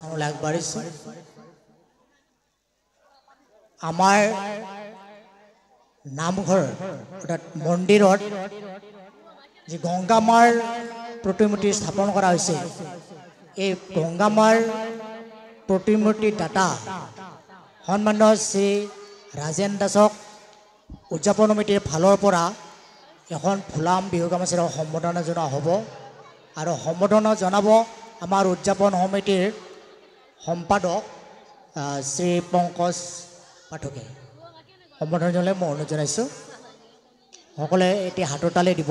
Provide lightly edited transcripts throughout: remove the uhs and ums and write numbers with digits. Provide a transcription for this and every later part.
আগবাঢ়িছোঁ আমাৰ নামঘৰ অৰ্থাৎ মন্দিৰত যি গংগামাৰ প্ৰতিমূৰ্তি স্থাপন কৰা হৈছে এই গংগামাৰ প্ৰতিমূৰ্তি দাতা সন্মানীয় শ্ৰী ৰাজেন দাসক উদযাপন সমিতিৰ ফালৰ পৰা এখন ফুলাম বিহু গামোচাৰে সম্বোধনা জনোৱা হ'ব আৰু সম্বোধনা জনাব আমাৰ উদযাপন সমিতিৰ সম্পাদক শ্ৰী পংকজ পাঠকে সম্বোধন জনাই মই অনুৰোধ জনাইছোঁ সকলোৱে এতিয়া হাতৰ তালি দিব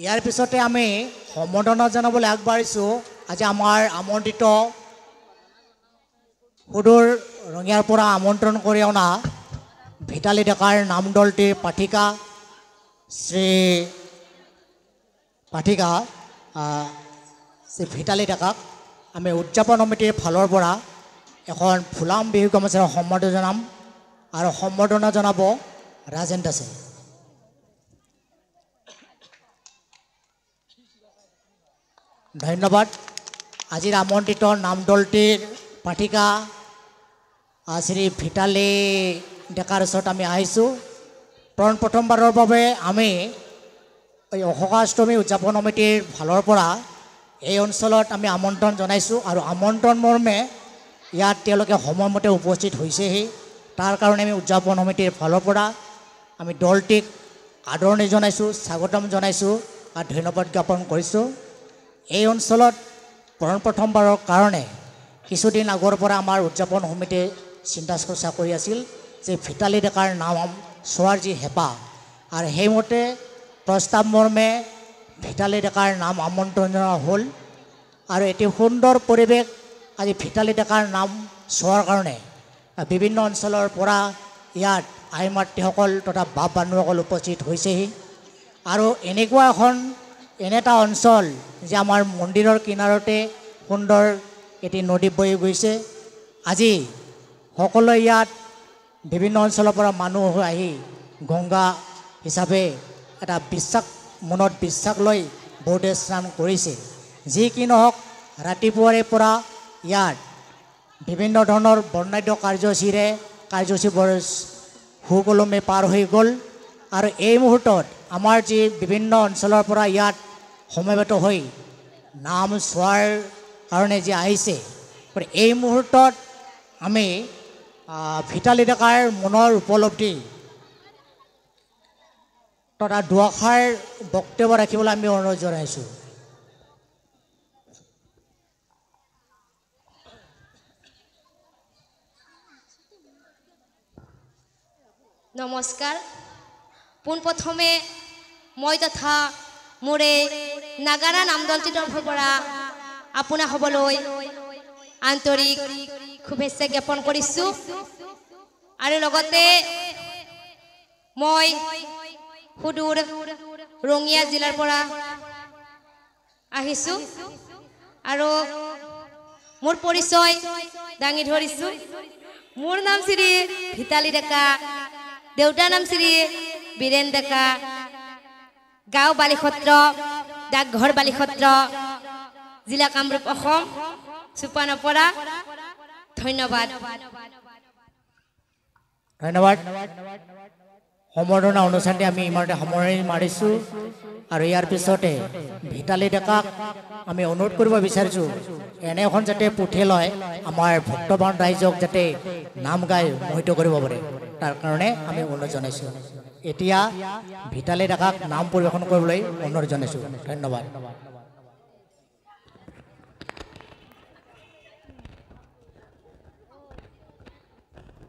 ইয়াৰ পিছতে আমি সম্বোধনা জনাবলৈ আগবাঢ়িছোঁ আজি আমাৰ আমন্ত্ৰিত সুদূৰ ৰঙিয়াৰ পৰা আমন্ত্ৰণ কৰি অনা ভিতালী ডেকাৰ নাম দলটিৰ পাঠিকা শ্ৰী ভিতালী ডেকাক আমি উদযাপন সমিতিৰ ফালৰ পৰা এখন ফুলাম বিহু গামোচাৰে সম্বোধন জনাম আৰু সম্বোধনা জনাব ৰাজেন দাসে ধন্যবাদ আজিৰ আমন্ত্ৰিত নাম দলটিৰ পাঠিকা শ্ৰী ভিতালী ডেকাৰ ওচৰত আমি আহিছোঁ প্ৰথমবাৰৰ বাবে আমি এই অশোকাষ্টমী উদযাপন সমিতিৰ ফালৰ পৰা এই অঞ্চলত আমি আমন্ত্ৰণ জনাইছোঁ আৰু আমন্ত্ৰণ মৰ্মে ইয়াত তেওঁলোকে সময়মতে উপস্থিত হৈছেহি তাৰ কাৰণে আমি উদযাপন সমিতিৰ ফালৰ পৰা আমি দলটিক আদৰণি জনাইছোঁ স্বাগতম জনাইছোঁ আৰু ধন্যবাদ জ্ঞাপন কৰিছোঁ এই অঞ্চলত প্ৰথমবাৰৰ কাৰণে কিছুদিন আগৰ পৰা আমাৰ উদযাপন সমিতিয়ে চিন্তা চৰ্চা কৰি আছিল যে ভিতালী ডেকাৰ নাম চোৱাৰ যি হেঁপাহ আৰু সেইমতে প্ৰস্তাৱ মৰ্মে ভিতালী ডেকাৰ নাম আমন্ত্ৰণ জনোৱা হ'ল আৰু এটি সুন্দৰ পৰিৱেশ আজি ভিতালী ডেকাৰ নাম চোৱাৰ কাৰণে বিভিন্ন অঞ্চলৰ পৰা ইয়াত আই মাতৃসকল তথা বাপ বান্ধৱসকল উপস্থিত হৈছেহি আৰু এনেকুৱা এনে এটা অঞ্চল যে আমাৰ মন্দিৰৰ কিনাৰতে সুন্দৰ এটি নদী বৈ গৈছে আজি সকলোৱে ইয়াত বিভিন্ন অঞ্চলৰ পৰা মানুহ আহি গংগা হিচাপে এটা বিশ্বাস মনত বিশ্বাস লৈ বহুতে স্নান কৰিছে যি কি নহওক ৰাতিপুৱাৰে পৰা ইয়াত বিভিন্ন ধৰণৰ বৰ্ণাঢ্য কাৰ্যসূচীবোৰ সুকলমে পাৰ হৈ গ'ল আৰু এই মুহূৰ্তত আমাৰ যি বিভিন্ন অঞ্চলৰ পৰা ইয়াত সমবেত হৈ নাম চোৱাৰ কাৰণে যি আহিছে এই মুহূৰ্তত আমি ভিতালী ডেকাৰ মনৰ উপলব্ধি তথা দুআষাৰ বক্তব্য ৰাখিবলৈ আমি অনুৰোধ জনাইছোঁ নমস্কাৰ পোনপ্ৰথমে মই তথা মোৰ নাগাৰা নাম দলটিৰ তৰফৰ পৰা আপোনা হ'বলৈ আন্তৰিক শুভেচ্ছা জ্ঞাপন কৰিছোঁ আৰু লগতে মই সুদূৰ ৰঙিয়া জিলাৰ পৰা আহিছোঁ আৰু মোৰ পৰিচয় দাঙি ধৰিছোঁ মোৰ নাম শ্ৰী ভিতালী ডেকা দেউতাৰ নাম শ্ৰী বীৰেন ডেকা গাঁও বালিসত্ৰ ডাকঘৰ বালিসত্ৰ জিলা কামৰূপ অসম চুপানপৰা ধন্যবাদ সম্বৰ্ধনা অনুষ্ঠানটি আমি ইমানতে সামৰণি মাৰিছোঁ আৰু ইয়াৰ পিছতে ভিতালী ডেকাক আমি অনুৰোধ কৰিব বিচাৰিছোঁ এনে এখন যাতে পুথি লয় আমাৰ ভক্তবান ৰাইজক যাতে নাম গাই মোহিত কৰিব পাৰে তাৰ কাৰণে আমি অনুৰোধ জনাইছোঁ এতিয়া ভিতালী ডেকাক নাম পৰিৱেশন কৰিবলৈ অনুৰোধ জনাইছোঁ ধন্যবাদ